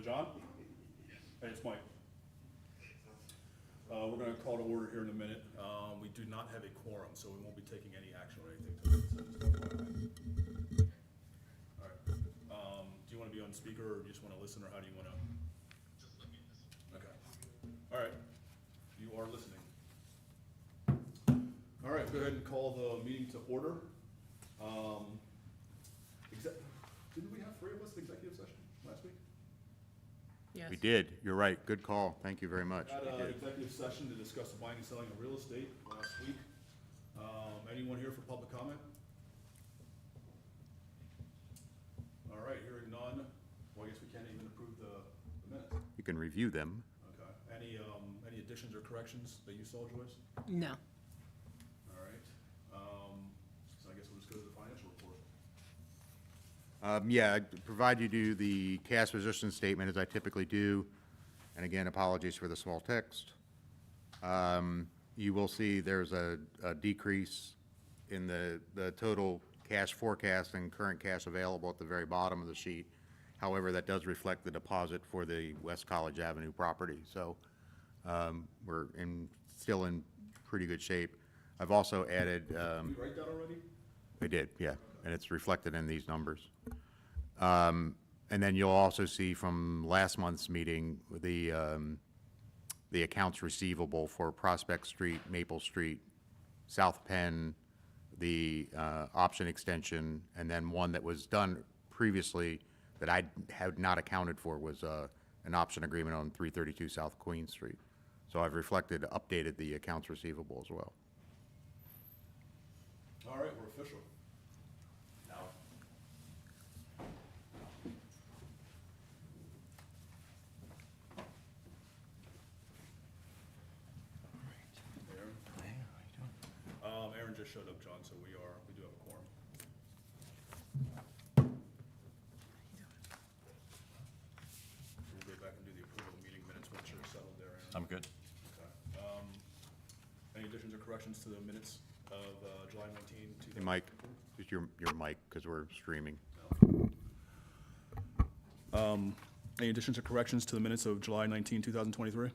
it John? Hey, it's Mike. We're gonna call to order here in a minute. We do not have a quorum, so we won't be taking any action or anything tonight. So just FYI. All right. Do you wanna be on speaker or do you just wanna listen, or how do you wanna? Just let me listen. Okay. All right. You are listening. All right, go ahead and call the meeting to order. Didn't we have 3 of us in executive session last week? Yes. We did, you're right, good call, thank you very much. Had We an did. executive session to discuss the buying and selling of real estate last week. Anyone here for public comment? All right, hearing none, well, I guess we can't even approve the minutes. You can review them. Okay, any additions or corrections that you saw, Joyce? No. All right, so I guess we'll just go to the financial report. Yeah, I provide you do the cash position statement as I typically do, and again, apologies for the small text. You will see there's a decrease in the total cash forecast and current cash available at the very bottom of the sheet. However, that does reflect the deposit for the West College Avenue property, so we're still in pretty good shape. I've also added. Did you write that already? I did, yeah, and it's reflected in these numbers. And then you'll also see from last month's meeting, the accounts receivable for Prospect Street, Maple Street, South Penn, the option extension, and then one that was done previously that I had not accounted for was an option agreement on 332 South Queen Street. So I've updated the accounts receivable as well. All right, we're official. Now. Aaron? Aaron just showed up, John, so we do have a quorum. We'll go back and do the approval of meeting minutes once you're settled there, Aaron. I'm good. Okay. Any additions or corrections to the minutes of July 19, 2000? Hey, Mike, just your mic, because we're streaming. Any additions or corrections to the minutes of July 19, 2023?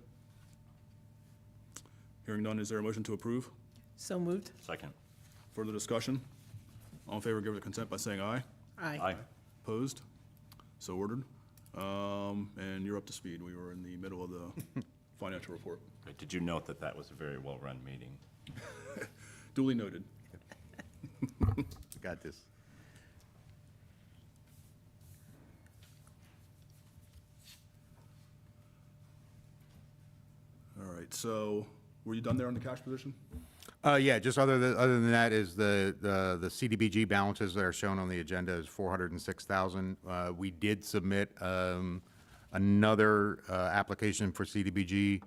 Hearing none, is there a motion to approve? So moved? Second. Further discussion? All in favor, give their consent by saying aye. Aye. Opposed? So ordered. And you're up to speed. We were in the middle of the financial report. Did you note that that was a very well-run meeting? Duly noted. Got this. All right, so were you done there on the cash position? Yeah, just other than that is the CDBG balances that are shown on the agenda is 406,000. We did submit another application for CDBG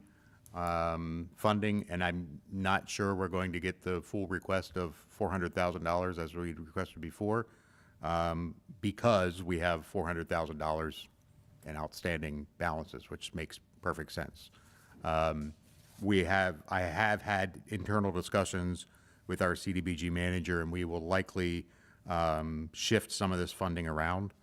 funding, and I'm not sure we're going to get the full request of $400,000 as we requested before, because we have $400,000 in outstanding balances, which makes perfect sense. I have had internal discussions with our CDBG manager, and we will likely shift some of this funding around.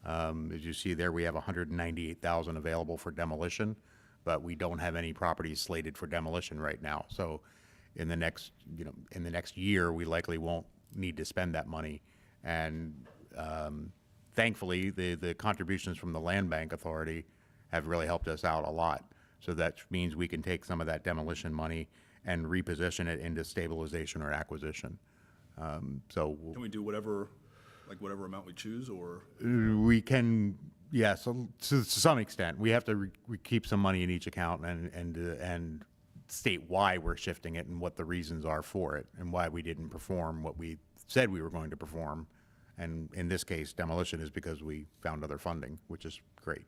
As you see there, we have 198,000 available for demolition, but we don't have any properties slated for demolition right now. So in the next year, we likely won't need to spend that money. And thankfully, the contributions from the Land Bank Authority have really helped us out a lot. So that means we can take some of that demolition money and reposition it into stabilization or acquisition. Can we do whatever amount we choose, or? We can, yes, to some extent. We have to keep some money in each account and state why we're shifting it and what the reasons are for it and why we didn't perform what we said we were going to perform. And in this case, demolition is because we found other funding, which is great.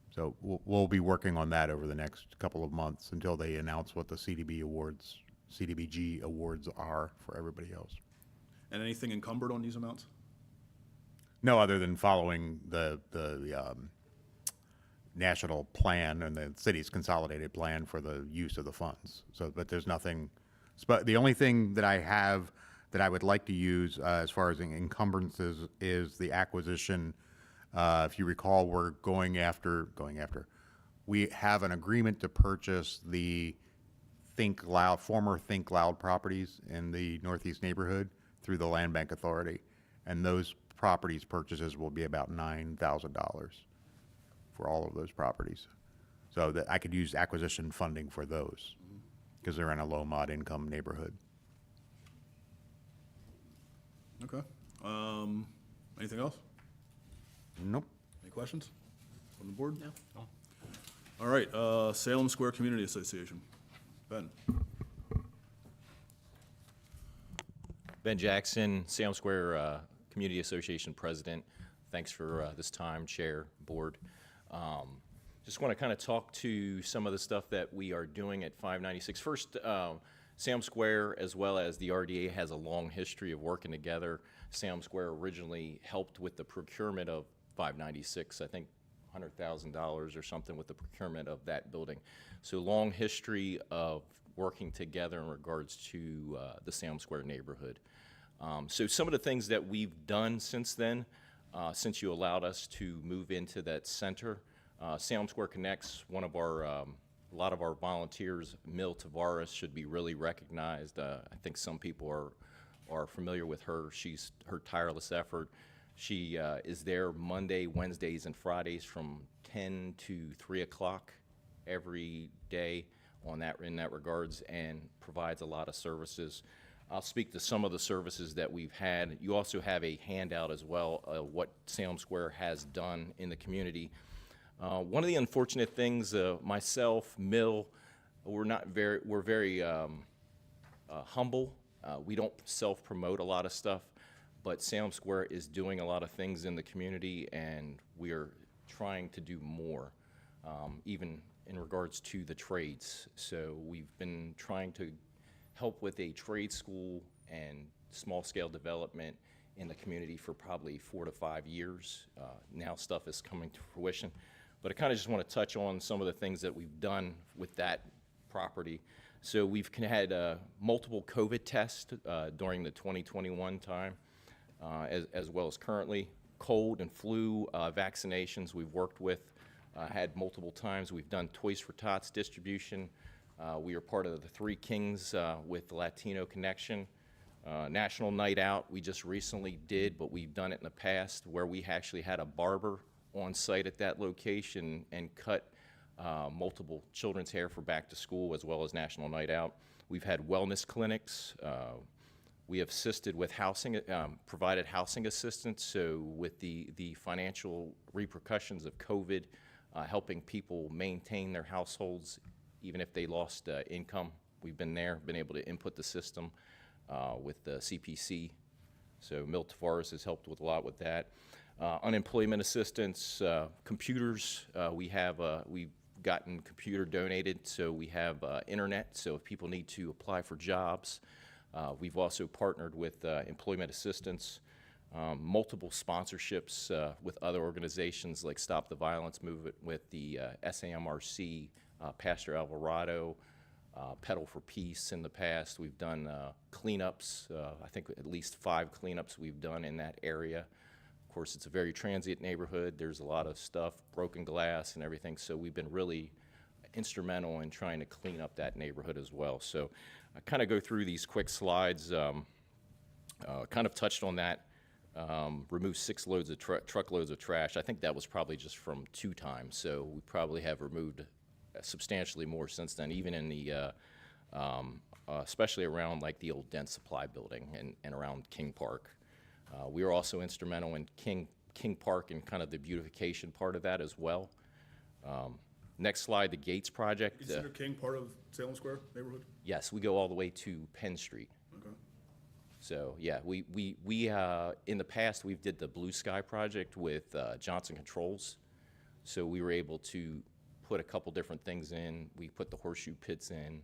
So we'll be working on that over the next couple of months until they announce what the CDBG awards are for everybody else. And anything encumbered on these amounts? No, other than following the national plan and the city's consolidated plan for the use of the funds. So, but there's nothing, but the only thing that I have that I would like to use as far as encumbrances is the acquisition If you recall, we're we have an agreement to purchase the former Think Loud properties in the Northeast neighborhood through the Land Bank Authority. And those properties purchases will be about $9,000 for all of those properties. So that I could use acquisition funding for those because they're in a low mod income neighborhood. Okay. Anything else? Nope. Any questions from the board? No. All right, Salem Square Community Association. Ben. Ben Jackson, Salem Square Community Association President. Thanks for this time, Chair, Board. Just want to kind of talk to some of the stuff that we are doing at 596. First, Salem Square, as well as the RDA, has a long history of working together. Salem Square originally helped with the procurement of 596, I think $100,000 or something with the procurement of that building. So long history of working together in regards to the Salem Square neighborhood. So some of the things that we've done since then, since you allowed us to move into that center, Salem Square Connects, one of our, a lot of our volunteers, Mil Tavares, should be really recognized. I think some people are familiar with her. Her tireless effort. She is there Monday, Wednesdays, and Fridays from 10 to 3 o'clock every day in that regards, and provides a lot of services. I'll speak to some of the services that we've had. You also have a handout as well of what Salem Square has done in the community. One of the unfortunate things, myself, Mill, we're very humble. We don't self-promote a lot of stuff, but Salem Square is doing a lot of things in the community, and we are trying to do more, even in regards to the trades. So we've been trying to help with a trade school and small-scale development in the community for probably 4 to 5 years. Now stuff is coming to fruition. But I kind of just want to touch on some of the things that we've done with that property. So we've had multiple COVID tests during the 2021 time, as well as currently. Cold and flu vaccinations we've worked with, had multiple times. We've done Toys for Tots distribution. We are part of the Three Kings with the Latino Connection. National Night Out we just recently did, but we've done it in the past where we actually had a barber on site at that location and cut multiple children's hair for back to school, as well as National Night Out. We've had wellness clinics. We have assisted with housing, provided housing assistance, so with the financial repercussions of COVID, helping people maintain their households even if they lost income. We've been there, been able to input the system with the CPC. So Mil Tavares has helped with a lot with that. Unemployment assistance, computers. We've gotten computer donated, so we have internet. So if people need to apply for jobs, we've also partnered with employment assistance, multiple sponsorships with other organizations like Stop the Violence Movement with the SAMRC, Pastor Alvarado, Pedal for Peace in the past. We've done cleanups, I think at least 5 cleanups we've done in that area. Of course, it's a very transient neighborhood. There's a lot of stuff, broken glass and everything, so we've been really instrumental in trying to clean up that neighborhood as well. So I kind of go through these quick slides, kind of touched on that. Removed 6 loads of truckloads of trash. I think that was probably just from 2 times, so we probably have removed substantially more since then, even in the, especially around like the old Dent Supply building and around King Park. We were also instrumental in King Park and kind of the beautification part of that as well. Next slide, the Gates project. Consider King part of Salem Square neighborhood? Yes, we go all the way to Penn Street. Okay. So yeah, we in the past we've did the Blue Sky project with Johnson Controls. So we were able to put a couple different things in. We put the horseshoe pits in,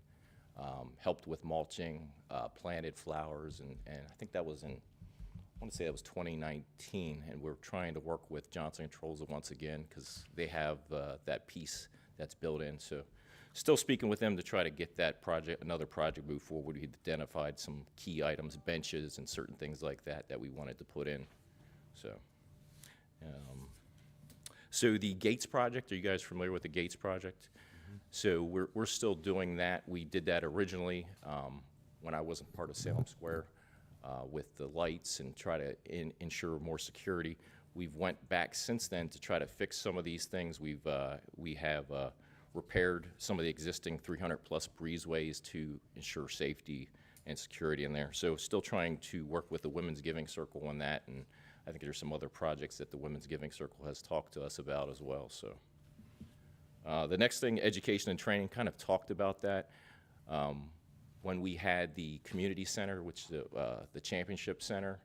helped with mulching, planted flowers, and I think that was in, I want to say that was 2019, and we're trying to work with Johnson Controls once again because they have that piece that's built in. So still speaking with them to try to get that project, another project move forward. We identified some key items, benches and certain things like that that we wanted to put in. So So the Gates project, are you guys familiar with the Gates project? So we're still doing that. We did that originally when I wasn't part of Salem Square with the lights and try to ensure more security. We've went back since then to try to fix some of these things. We have repaired some of the existing 300-plus breezeways to ensure safety and security in there. So still trying to work with the Women's Giving Circle on that, and I think there's some other projects that the Women's Giving Circle has talked to us about as well. So the next thing, education and training, kind of talked about that. When we had the community center, which the championship center,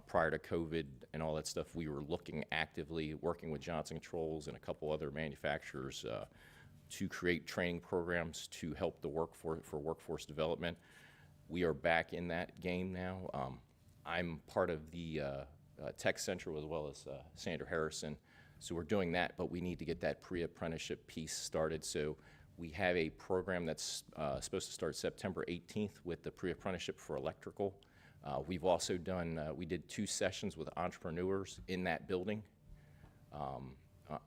prior to COVID and all that stuff, we were looking actively, working with Johnson Controls and a couple other manufacturers to create training programs to help the workforce for workforce development. We are back in that game now. I'm part of the Tech Center as well as Sandra Harrison. So we're doing that, but we need to get that pre-apprenticeship piece started. So we have a program that's supposed to start September 18th with the pre-apprenticeship for electrical. We've also done, we did 2 sessions with entrepreneurs in that building.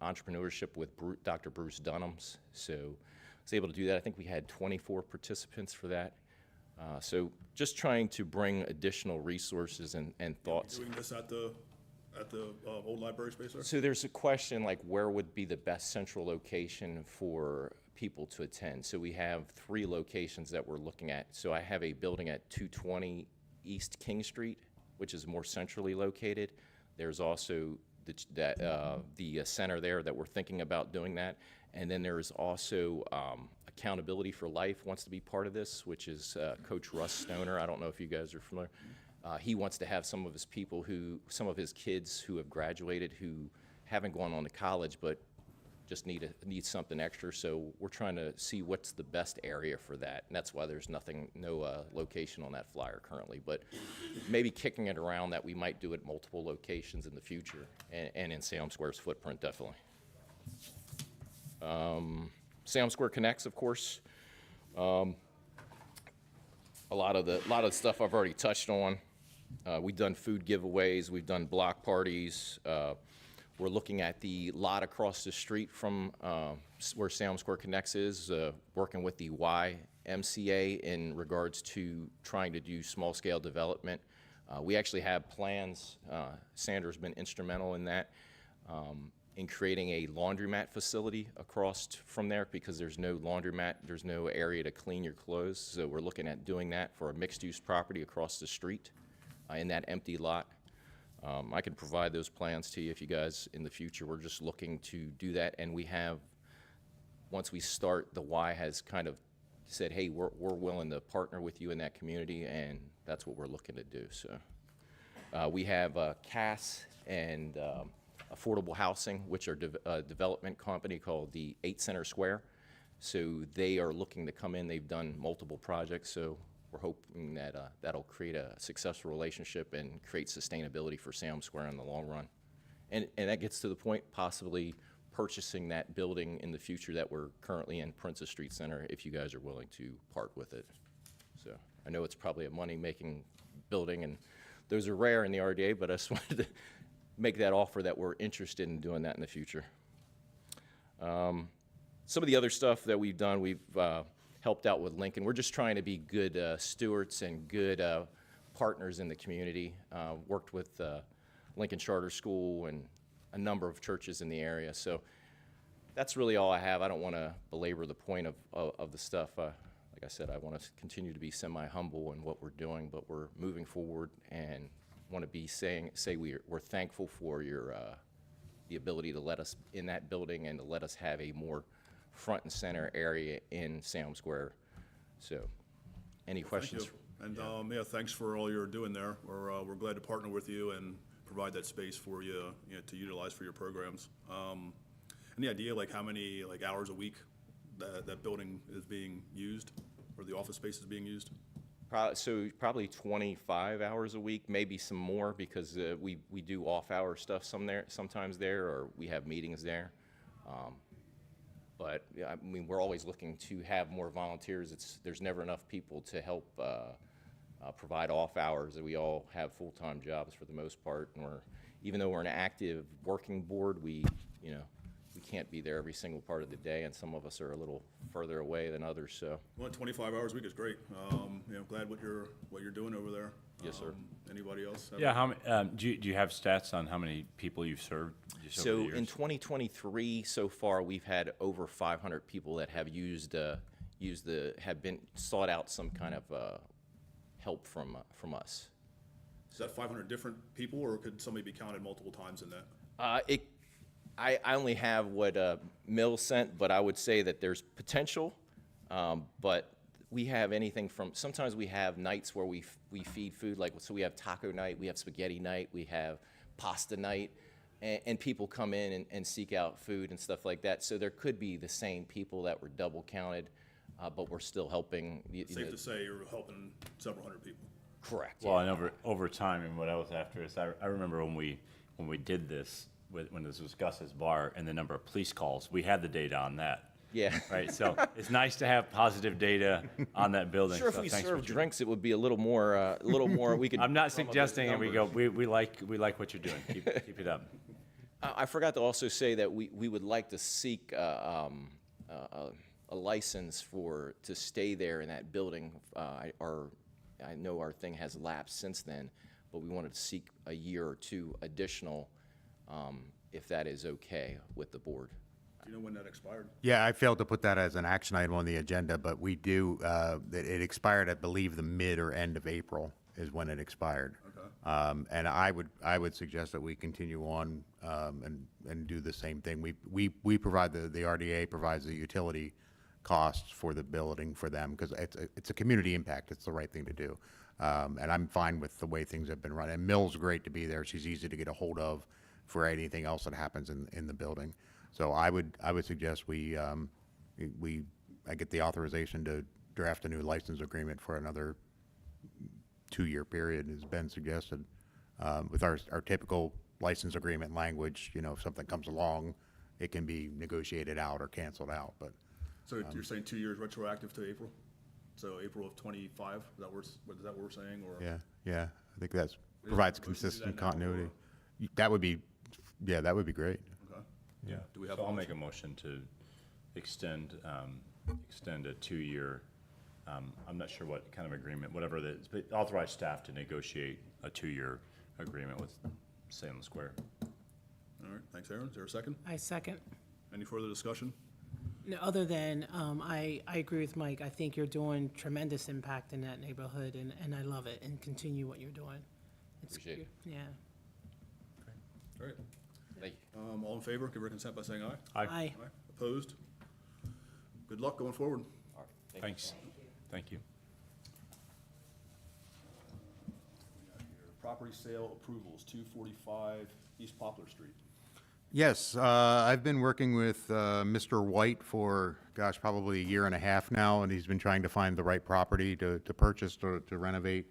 Entrepreneurship with Dr. Bruce Dunhams. So I was able to do that. I think we had 24 participants for that. So just trying to bring additional resources and thoughts. Doing this at the old library space there? So there's a question like where would be the best central location for people to attend? So we have 3 locations that we're looking at. So I have a building at 220 East King Street, which is more centrally located. There's also the center there that we're thinking about doing that. And then there's also Accountability for Life wants to be part of this, which is Coach Russ Stoner. I don't know if you guys are familiar. He wants to have some of his kids who have graduated who haven't gone on to college but just need something extra. So we're trying to see what's the best area for that. And that's why there's no location on that flyer currently. But maybe kicking it around that we might do it multiple locations in the future and in Salem Square's footprint, definitely. Salem Square Connects, of course. A lot of the stuff I've already touched on. We've done food giveaways. We've done block parties. We're looking at the lot across the street from where Salem Square Connects is, working with the YMCA in regards to trying to do small-scale development. We actually have plans. Sandra's been instrumental in that, in creating a laundromat facility across from there because there's no laundromat, there's no area to clean your clothes. So we're looking at doing that for a mixed-use property across the street in that empty lot. I can provide those plans to you if you guys in the future. We're just looking to do that, and we have, once we start, the Y has kind of said, hey, we're willing to partner with you in that community, and that's what we're looking to do. So we have CAS and Affordable Housing, which are a development company called the 8 Center Square. So they are looking to come in. They've done multiple projects, so we're hoping that that'll create a successful relationship and create sustainability for Salem Square in the long run. And that gets to the point possibly purchasing that building in the future that we're currently in, Princess Street Center, if you guys are willing to part with it. So I know it's probably a money-making building, and those are rare in the RDA, but I just wanted to make that offer that we're interested in doing that in the future. Some of the other stuff that we've done, we've helped out with Lincoln. We're just trying to be good stewards and good partners in the community. Worked with Lincoln Charter School and a number of churches in the area. So that's really all I have. I don't want to belabor the point of the stuff. Like I said, I want to continue to be semi-humble in what we're doing, but we're moving forward and want to be say we're thankful for your the ability to let us in that building and to let us have a more front and center area in Salem Square. So, any questions? Thank you. And yeah, thanks for all you're doing there. We're glad to partner with you and provide that space for you, to utilize for your programs. Any idea like how many hours a week that building is being used, or the office space is being used? Probably 25 hours a week, maybe some more because we do off-hour stuff sometimes there, or we have meetings there. But yeah, I mean, we're always looking to have more volunteers. There's never enough people to help provide off hours. We all have full-time jobs for the most part, and even though we're an active working board, we you know, we can't be there every single part of the day, and some of us are a little further away than others, so. Well, 25 hours a week is great. Glad what you're doing over there. Yes, sir. Anybody else? have Yeah, how many, do you have stats on how many people you've served just over the So years? in 2023, so far, we've had over 500 people that have have been, sought out some kind of help from us. Is that 500 different people, or could somebody be counted multiple times in that? I only have what Mill sent, but I would say that there's potential. But we have anything from, sometimes we have nights where we feed food, like, so we have taco night, we have spaghetti night, we have pasta night, and people come in and seek out food and stuff like that. So there could be the same people that were double counted, but we're still helping. Safe to say you're helping several hundred people. Correct. Well, and over time, and what I was after is, I remember when we did this, when this was Gus's bar, and the number of police calls, we had the data on that. Yeah. Right, so it's nice to have positive data on that building. Sure, if so we thanks serve for- drinks, it would be a little more, we could. I'm not drum up those suggesting, and we go, numbers. we like what you're doing. Keep it up. I forgot to also say that we would like to seek a license to stay there in that building. I know our thing has lapsed since then, but we wanted to seek a year or two additional, if that is okay with the board. Do you know when that expired? Yeah, I failed to put that as an action item on the agenda, but we do, it expired, I believe, the mid or end of April is when it expired. Okay. And I would suggest that we continue on and do the same thing. We provide, the RDA provides the utility costs for the building for them, because it's a community impact. It's the right thing to do. And I'm fine with the way things have been run. And Mill's great to be there. She's easy to get a hold of for anything else that happens in the building. So I would suggest I get the authorization to draft a new license agreement for another 2-year period, has been suggested. With our typical license agreement language, if something comes along, it can be negotiated out or canceled out, but. So you're saying 2 years retroactive to April? So April of 25, is that what we're saying, or? Yeah, I think that provides Motion to do that consistent now, continuity. or- That would be great. Okay. Yeah. Do we have So a I'll make a motion to extend a 2-year, I'm not sure what kind of agreement, whatever it is, but authorize staff to negotiate a 2-year agreement with Salem Square. All right, thanks, Aaron. Is there a second? I second. Any further discussion? No, other than, I agree with Mike. I think you're doing tremendous impact in that neighborhood, and I love it, and continue what you're doing. It's Appreciate it. Yeah. All right. Thank you. All in favor, give your consent by saying aye. Aye. Aye. Aye. Opposed? Good luck going forward. All right. Thank you. Thanks. Thank you. Property sale approvals, 245 East Poplar Street. Yes, I've been working with Mr. White for, gosh, probably a year and a half now, and he's been trying to find the right property to purchase, to renovate.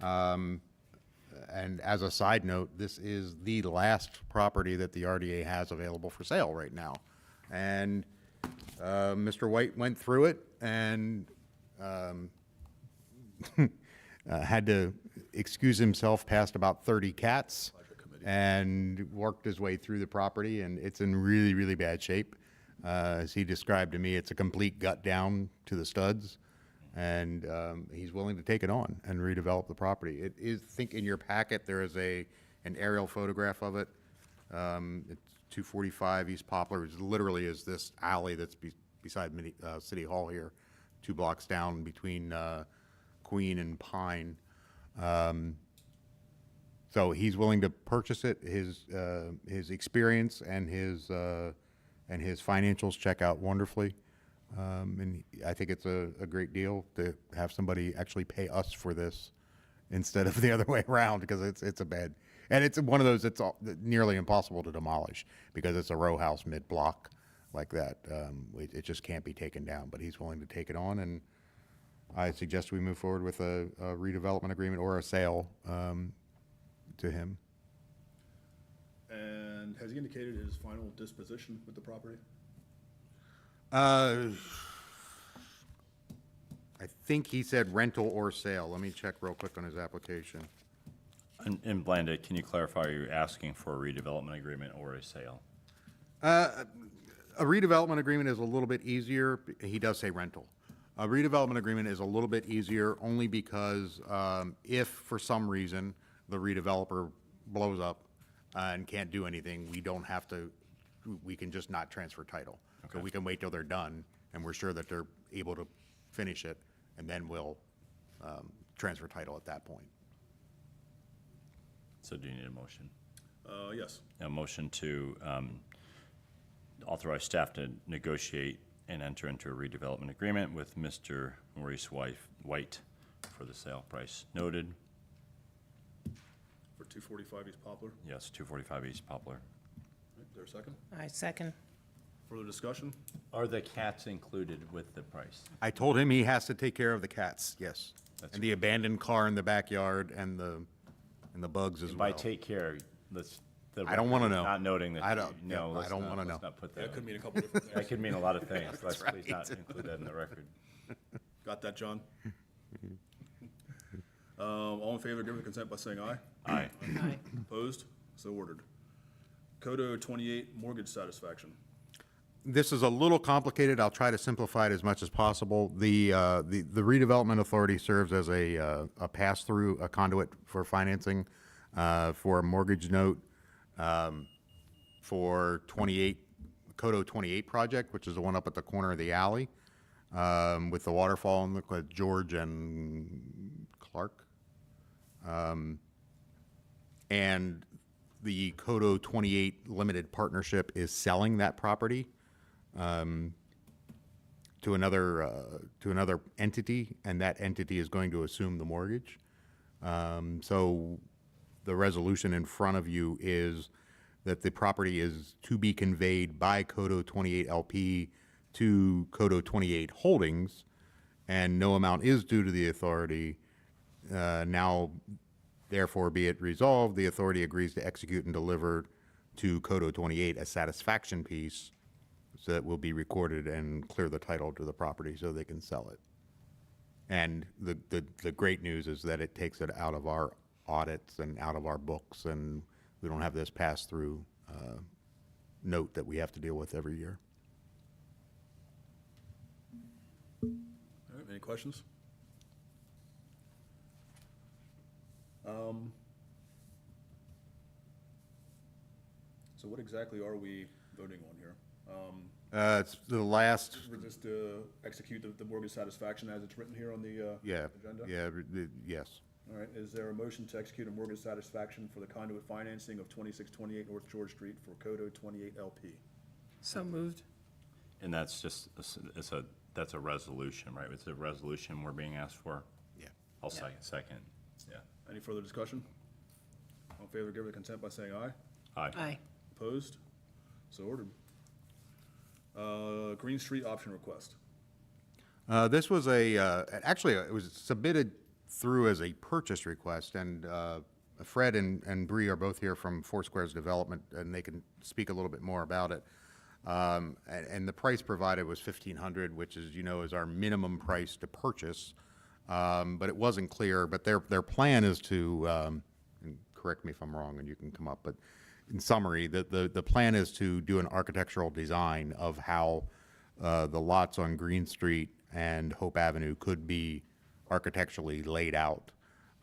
And as a side note, this is the last property that the RDA has available for sale right now. And Mr. White went through it and had to excuse himself past about 30 cats and worked his way through the property, and it's in really, really bad shape. As he described to me, it's a complete gut down to the studs, and he's willing to take it on and redevelop the property. It is, I think in your packet, there is an aerial photograph of it. It's 245 East Poplar. It literally is this alley that's beside City Hall here, 2 blocks down between Queen and Pine. So he's willing to purchase it. His experience and his financials check out wonderfully. And I think it's a great deal to have somebody actually pay us for this instead of the other way around, because it's a bad, and it's one of those that's nearly impossible to demolish because it's a row house mid-block like that. It just can't be taken down, but he's willing to take it on, and I suggest we move forward with a redevelopment agreement or a sale to him. And has he indicated his final disposition with the property? I think he said rental or sale. Let me check real quick on his application. And Blanda, can you clarify, are you asking for a redevelopment agreement or a sale? A redevelopment agreement is a little bit easier. He does say rental. A redevelopment agreement is a little bit easier only because if for some reason the redeveloper blows up and can't do anything, we don't have to, we can just not transfer title. So we can wait till they're done and we're sure that they're able to finish it, and then we'll transfer title at that point. So do you need a motion? Yes. A motion to authorize staff to negotiate and enter into a redevelopment agreement with Mr. Maurice White for the sale price noted. For 245 East Poplar. Yes, 245 East Poplar. Is there a second? I second. Further discussion? Are the cats included with the price? I told him he has to take care of the cats, yes. That's And the abandoned car in the backyard and the bugs as By well. take care, let's. the I don't wanna record know. Not noting that. I don't- you know, yeah, I let's don't not- wanna know. Let's not put That that. could mean a couple different That things. could mean a lot of things. Let's please not include that in the record. Got that, John? All in favor, give the consent by saying aye. Aye. Aye. Opposed? So ordered. Codo 28 mortgage satisfaction. This is a little complicated. I'll try to simplify it as much as possible. The redevelopment authority serves as a pass-through, a conduit for financing for a mortgage note for 28, Codo 28 project, which is the one up at the corner of the alley with the waterfall and George and Clark. And the Codo 28 Limited Partnership is selling that property to another entity, and that entity is going to assume the mortgage. So the resolution in front of you is that the property is to be conveyed by Codo 28 LP to Codo 28 Holdings, and no amount is due to the authority. Now, therefore, be it resolved, the authority agrees to execute and deliver to Codo 28 a satisfaction piece so that will be recorded and clear the title to the property so they can sell it. And the great news is that it takes it out of our audits and out of our books, and we don't have this pass-through note that we have to deal with every year. All right, any questions? So what exactly are we voting on here? It's the last, We're just execute the mortgage satisfaction as it's written here on the yeah, agenda? yes. All right, is there a motion to execute a mortgage satisfaction for the conduit financing of 2628 North George Street for Codo 28 LP? So moved. And that's just, that's a resolution, right? It's a resolution we're being asked for? Yeah. I'll second. Yeah. Any further discussion? All in favor, give the consent by saying aye. Aye. Aye. Opposed? So ordered. Green Street option request. This was actually, it was submitted through as a purchase request, and Fred and Bree are both here from Foursquare's Development, and they can speak a little bit more about it. And the price provided was $1,500, which is, is our minimum price to purchase. But it wasn't clear, but their plan is to, and correct me if I'm wrong and you can come up, but in summary, the plan is to do an architectural design of how the lots on Green Street and Hope Avenue could be architecturally laid out.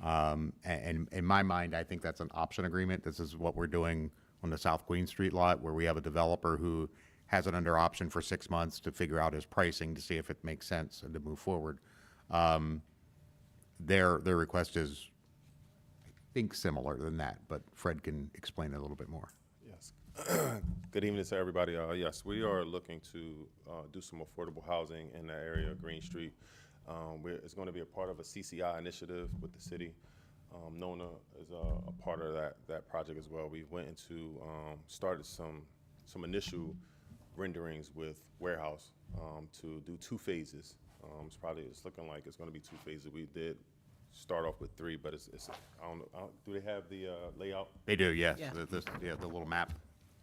And in my mind, I think that's an option agreement. This is what we're doing on the South Queen Street lot, where we have a developer who has it under option for 6 months to figure out his pricing to see if it makes sense and to move forward. Their request is, I think, similar than that, but Fred can explain it a little bit more. Yes. Good evening to everybody. Yes, we are looking to do some affordable housing in that area of Green Street. It's going to be a part of a CCI initiative with the city. Nona is a part of that project as well. We went into, started some initial renderings with Warehouse to do 2 phases. It's looking like it's going to be 2 phases. We did start off with 3, but it's I don't know, do they have the layout? They do, yes. Yeah. The little map.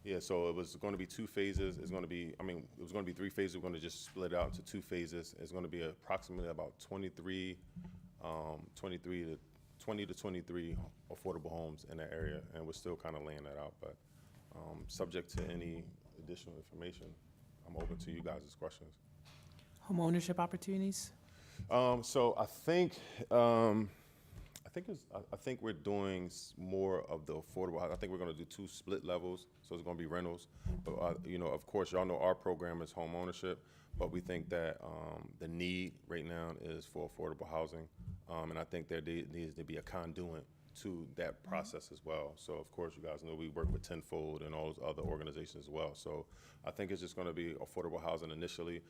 Yeah, so it was going to be 2 phases. It's going to be, it was going to be 3 phases. We're going to just split it out into 2 phases. It's going to be approximately about 20 to 23 affordable homes in that area, and we're still kind of laying that out. But subject to any additional information, I'm open to you guys' questions. Home ownership opportunities? So I think we're doing more of the affordable. I think we're going to do 2 split levels, so it's going to be rentals. But you know, of course, y'all know our program is home ownership, but we think that the need right now is for affordable housing, and I think there needs to be a conduit to that process as well. So of course, you guys know we work with Tenfold and all those other organizations as well. So I think it's just going to be affordable housing initially.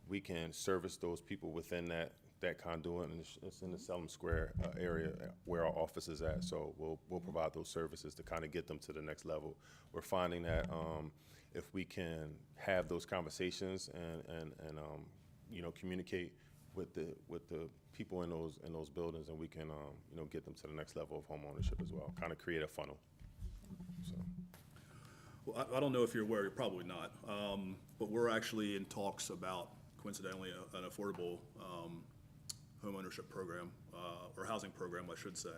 We can service those people within that conduit, and it's in the Salem Square area where our office is at. So we'll provide those services to kind of get them to the next level. We're finding that if we can have those conversations and you know, communicate with the people in those buildings, and we can you know, get them to the next level of home ownership as well. Kind of create a funnel. So. Well, I don't know if you're aware, you're probably not, but we're actually in talks about, coincidentally, an affordable home ownership program, or housing program, I should say,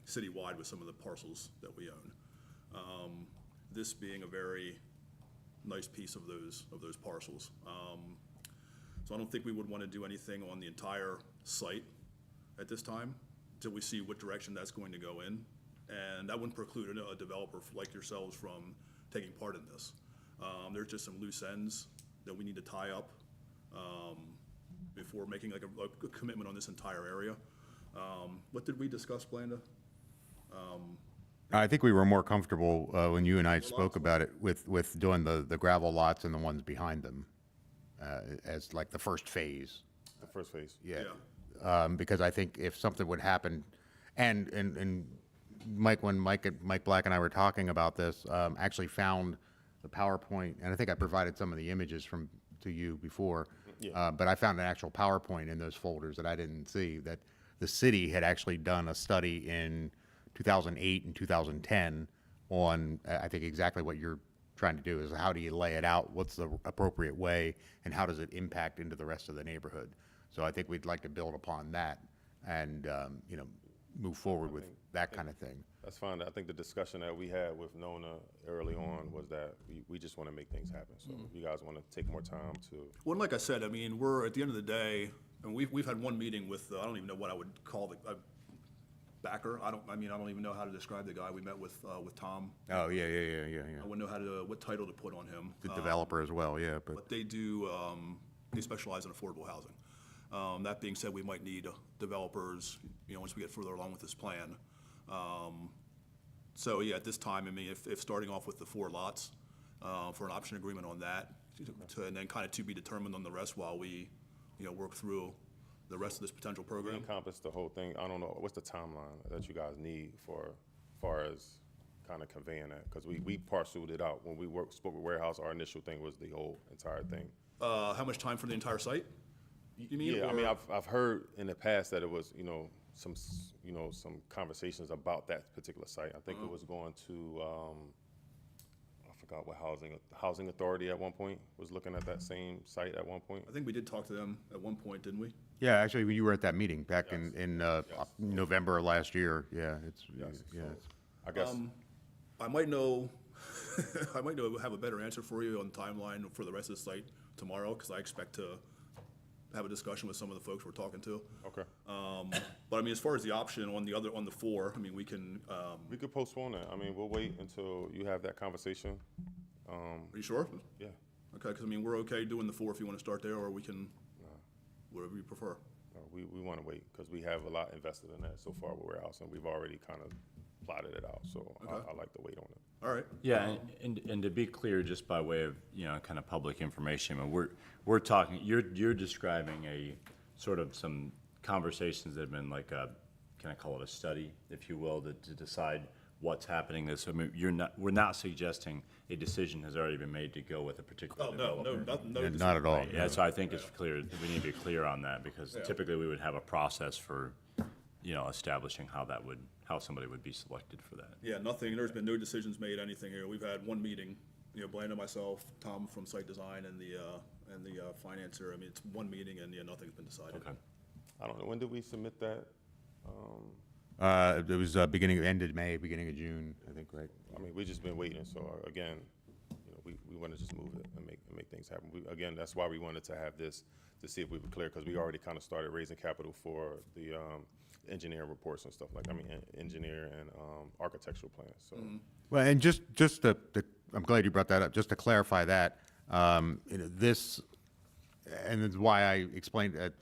citywide with some of the parcels that we own. This being a very nice piece of those parcels. So I don't think we would want to do anything on the entire site at this time until we see what direction that's going to go in. And that wouldn't preclude a developer like yourselves from taking part in this. There's just some loose ends that we need to tie up before making like a commitment on this entire area. What did we discuss, Blanda? I think we were more comfortable when you and I spoke about it with doing the gravel lots and the ones behind them as like the first phase. The first phase. Yeah. Because I think if something would happen, and Mike, when Mike Black and I were talking about this, actually found the PowerPoint, and I think I provided some of the images to you before. Yeah. But I found an actual PowerPoint in those folders that I didn't see, that the city had actually done a study in 2008 and 2010 on, I think exactly what you're trying to do is how do you lay it out, what's the appropriate way, and how does it impact into the rest of the neighborhood. So I think we'd like to build upon that and, you know, move forward with that kind of thing. That's fine. I think the discussion that we had with Nona early on was that we just want to make things happen. So if you guys want to take more time to. Well, like I said, I mean, we're at the end of the day, and we've had one meeting with, I don't even know what I would call the backer. I don't even know how to describe the guy we met with Tom. Oh, yeah. I wouldn't know what title to put on him. The developer as well, yeah, but But they do, they specialize in affordable housing. That being said, we might need developers, you know, once we get further along with this plan. So yeah, at this time, I mean, if starting off with the 4 lots, for an option agreement on that, and then kind of to be determined on the rest while we, you know, work through the rest of this potential We program. encompass the whole thing. I don't know, what's the timeline that you guys need for, far as kind of conveying that? Because we parceled it out. When we spoke with Warehouse, our initial thing was the whole entire thing. How much time for the entire site? You mean? Yeah, I or- mean, I've heard in the past that it was, you know, some conversations about that particular site. I think it was going to, I forgot what housing authority at one point was looking at that same site at one point. I think we did talk to them at one point, didn't we? yeah, actually, you were at that meeting back in November of last year, yeah, Yes, yeah. so I guess. I might know, have a better answer for you on the timeline for the rest of the site tomorrow, because I expect to have a discussion with some of the folks we're talking to. Okay. But I mean, as far as the option on the 4, I mean, we can, We could postpone that. I mean, we'll wait until you have that conversation. are you sure? Yeah. Okay, because I mean, we're okay doing the 4 if you want to start there, or we can, whatever you prefer. We want to wait because we have a lot invested in that so far with Warehouse, and we've already kind of plotted it out. So I like to wait on it. All right. Yeah, and to be clear, just by way of, you know, kind of public information, I mean, we're talking, you're describing a sort of some conversations that have been like a, can I call it a study, if you will, to decide what's happening. I mean, we're not suggesting a decision has already been made to go with a particular Oh, no, developer. no. Yeah, not at all. Right, yeah, so I think it's clear, we need to be clear on that, because typically we would have a process for, you know, establishing how somebody would be selected for that. Yeah, nothing, there's been no decisions made, anything here. We've had one meeting, you know, Blanda, myself, Tom from Site Design, and the financer. I mean, it's one meeting, and yeah, nothing's been decided. Okay. I don't know. When did we submit that? It was ended May, beginning of June, I think, right? I mean, we just been waiting. So again, we want to just move it and make things happen. Again, that's why we wanted to have this, to see if we were clear, because we already kind of started raising capital for the engineering reports and stuff like, engineer and architectural plans, so. Well, and just to, I'm glad you brought that up, just to clarify that, this, and it's why I explained that,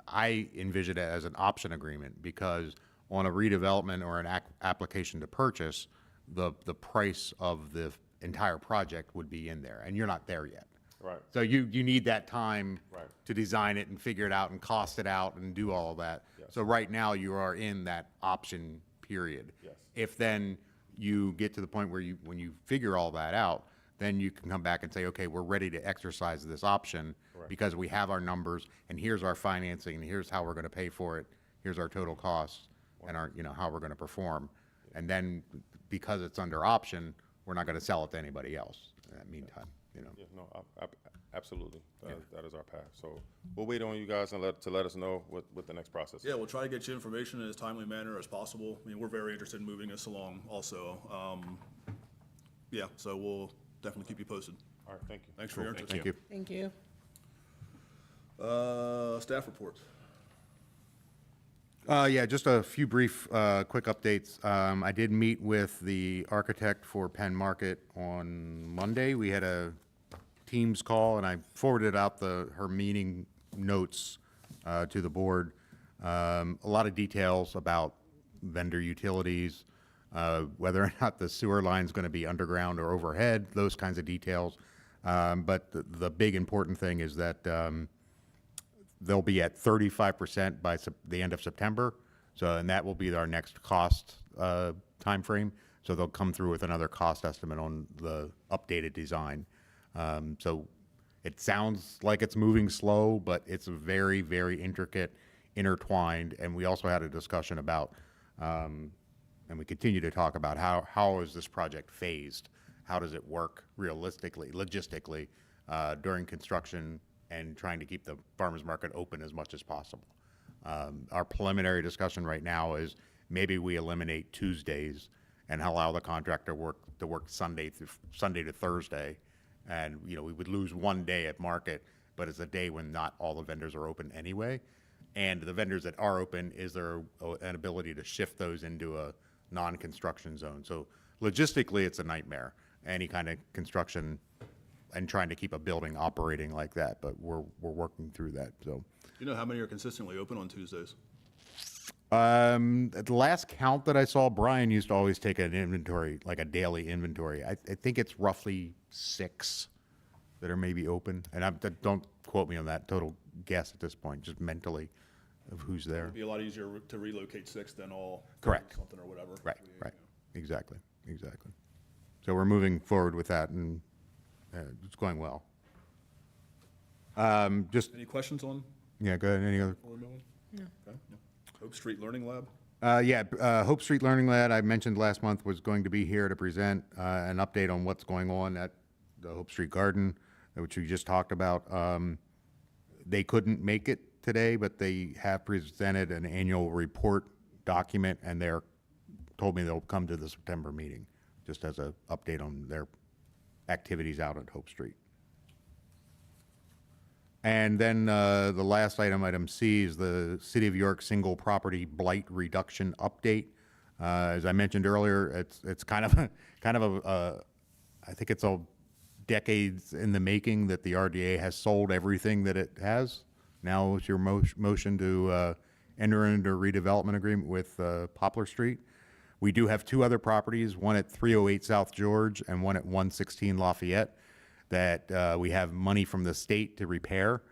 I envision it as an option agreement, because on a redevelopment or an application to purchase, the price of the entire project would be in there, and you're not there yet. Right. So you need that time Right. to design it and figure it out and cost it out and do all of that. Yes. So right now, you are in that option period. Yes. If then you get to the point where when you figure all that out, then you can come back and say, okay, we're ready to exercise this option because we have our numbers, and here's our financing, and here's how we're gonna pay for it, here's our total costs, and our, how we're gonna perform. And then, because it's under option, we're not gonna sell it to anybody else in that meantime, Yeah, no, absolutely. That is our path. So we'll wait on you guys and let us know what the next process is. Yeah, we'll try to get you information in as timely manner as possible. I mean, we're very interested in moving this along also. Yeah, so we'll definitely keep you posted. All right, thank you. Thanks for your interest. Thank you. Thank you. Staff reports. Yeah, just a few brief, quick updates. I did meet with the architect for Penn Market on Monday. We had a Teams call, and I forwarded out her meeting notes to the board. A lot of details about vendor utilities, whether or not the sewer line's going to be underground or overhead, those kinds of details. But the big important thing is that they'll be at 35% by the end of September. So, and that will be our next cost timeframe. So they'll come through with another cost estimate on the updated design. So it sounds like it's moving slow, but it's very, very intricate, intertwined. And we also had a discussion about, and we continue to talk about how is this project phased? How does it work realistically, logistically, during construction, and trying to keep the farmers market open as much as possible. Our preliminary discussion right now is maybe we eliminate Tuesdays and allow the contractor to work Sunday to Thursday. And, we would lose one day at market, but it's a day when not all the vendors are open anyway. And the vendors that are open, is there an ability to shift those into a non-construction zone? So logistically, it's a nightmare, any kind of construction and trying to keep a building operating like that, but we're working through that, so. Do you know how many are consistently open on Tuesdays? At the last count that I saw, Brian used to always take an inventory, like a daily inventory. I think it's roughly 6 that are maybe open, and don't quote me on that, total guess at this point, just mentally of who's there. It'd be a lot easier to relocate 6 than all. Correct. Something or whatever. Right, exactly. So we're moving forward with that, and it's going well. Just, Any questions on yeah, go ahead, any other? what we're doing? No. Okay. No. Hope Street Learning Lab? Hope Street Learning Lab, I mentioned last month, was going to be here to present an update on what's going on at the Hope Street Garden, which we just talked about. They couldn't make it today, but they have presented an annual report document, and told me they'll come to the September meeting, just as an update on their activities out at Hope Street. And then the last item C, is the City of York single property blight reduction update. As I mentioned earlier, it's kind of I think it's a decades in the making that the RDA has sold everything that it has. Now it's your motion to enter into a redevelopment agreement with Poplar Street. We do have 2 other properties, one at 308 South George and one at 116 Lafayette, that we have money from the state to repair.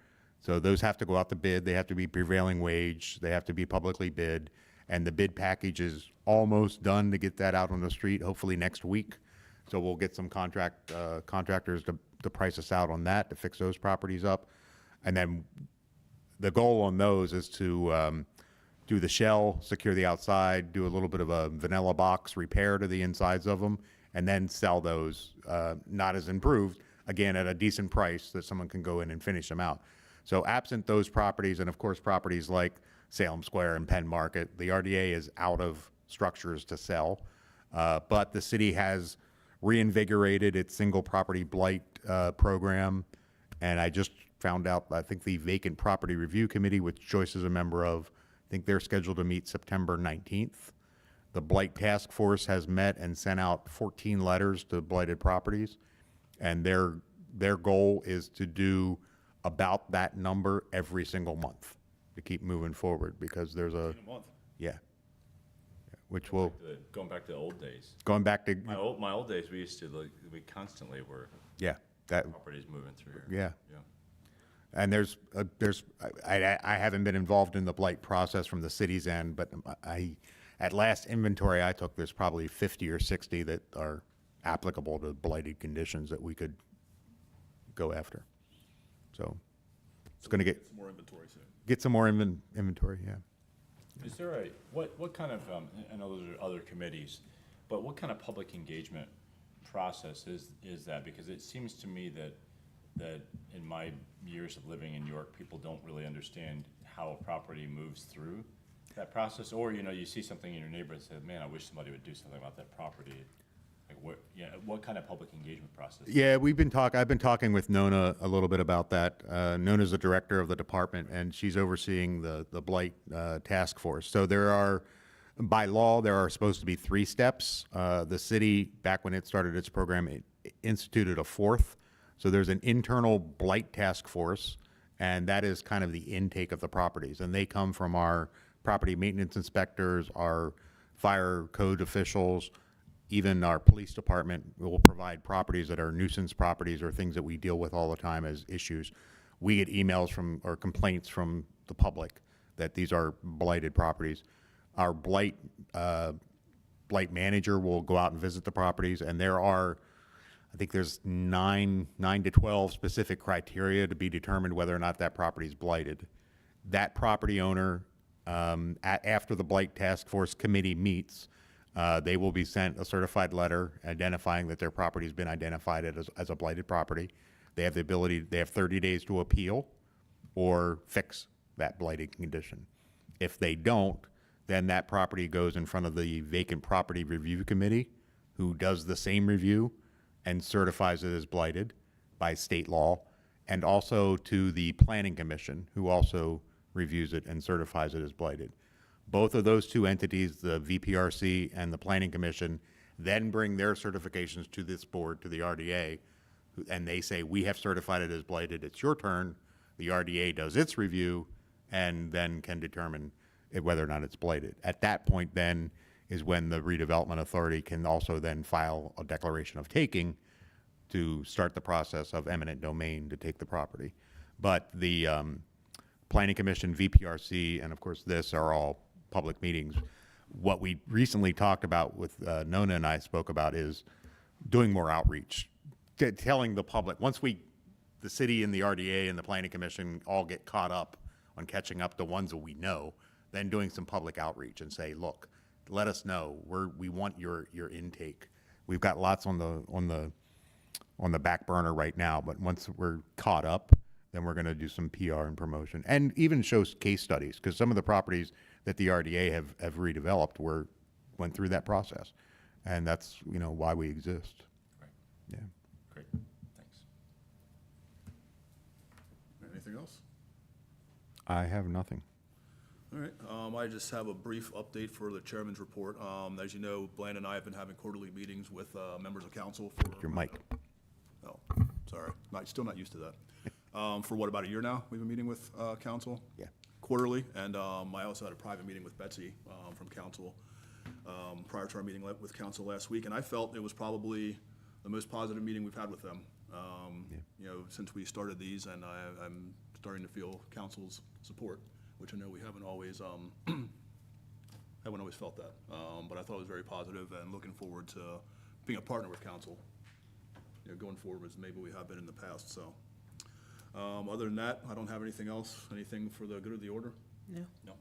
So those have to go out to bid. They have to be prevailing wage. They have to be publicly bid. And the bid package is almost done to get that out on the street, hopefully next week. So we'll get some contractors to price us out on that, to fix those properties up. And then the goal on those is to do the shell, secure the outside, do a little bit of a vanilla box repair to the insides of them, and then sell those, not as improved, again, at a decent price that someone can go in and finish them out. So absent those properties, and of course properties like Salem Square and Penn Market, the RDA is out of structures to sell. But the city has reinvigorated its single property blight program, and I just found out, I think the Vacant Property Review Committee, which Joyce is a member of, I think they're scheduled to meet September 19th. The Blight Task Force has met and sent out 14 letters to blighted properties, and their goal is to do about that number every single month to keep moving forward, because there's a, In a month. yeah, which will, Going back to the old days. going back to, My old days, we used to, like, we constantly were yeah, that, properties moving through here. yeah. Yeah. And I haven't been involved in the blight process from the city's end, but at last inventory I took, there's probably 50 or 60 that are applicable to blighted conditions that we could go after. So it's going to Get some more inventory soon. get some more inventory, yeah. Is there what kind of, I know those are other committees, but what kind of public engagement process is that? Because it seems to me that in my years of living in York, people don't really understand how a property moves through that process. Or, you see something in your neighborhood and say, man, I wish somebody would do something about that property. Like what kind of public engagement process? Yeah, I've been talking with Nona a little bit about that. Nona's the director of the department, and she's overseeing the blight task force. So by law, there are supposed to be 3 steps. The city, back when it started its program, it instituted a 4th. So there's an internal blight task force, and that is kind of the intake of the properties. And they come from our property maintenance inspectors, our fire code officials, even our police department will provide properties that are nuisance properties or things that we deal with all the time as issues. We get emails or complaints from the public that these are blighted properties. Our blight manager will go out and visit the properties, and I think there's 9 to 12 specific criteria to be determined whether or not that property is blighted. That property owner, after the Blight Task Force Committee meets, they will be sent a certified letter identifying that their property has been identified as a blighted property. They have 30 days to appeal or fix that blighted condition. If they don't, then that property goes in front of the Vacant Property Review Committee, who does the same review and certifies it as blighted by state law, and also to the Planning Commission, who also reviews it and certifies it as blighted. Both of those 2 entities, the VPRC and the Planning Commission, then bring their certifications to this board, to the RDA, and they say, we have certified it as blighted, it's your turn. The RDA does its review and then can determine whether or not it's blighted. At that point then is when the Redevelopment Authority can also then file a declaration of taking to start the process of eminent domain to take the property. But the Planning Commission, VPRC, and of course this are all public meetings. What we recently talked about with Nona and I spoke about is doing more outreach, telling the public, once the city and the RDA and the Planning Commission all get caught up on catching up to ones that we know, then doing some public outreach and say, look, let us know, we want your intake. We've got lots on the back burner right now, but once we're caught up, then we're going to do some PR and promotion, and even show case studies, because some of the properties that the RDA have redeveloped went through that process, and that's why we exist. Right. Yeah. Great, thanks. Anything else? I have nothing. All right, I just have a brief update for the chairman's report. As you know, Bland and I have been having quarterly meetings with members of council for. Your mic. Oh, sorry, still not used to that. For what, about a year now, we've been meeting with council? Yeah. Quarterly, and I also had a private meeting with Betsy from council prior to our meeting with council last week, and I felt it was probably the most positive meeting we've had with them, since we started these, and I'm starting to feel council's support, which I know we haven't always felt that, but I thought it was very positive, and looking forward to being a partner with council, going forward as maybe we have been in the past. So, other than that, I don't have anything else. Anything for the good of the order? No. No.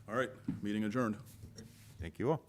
All right, meeting adjourned. Thank you all.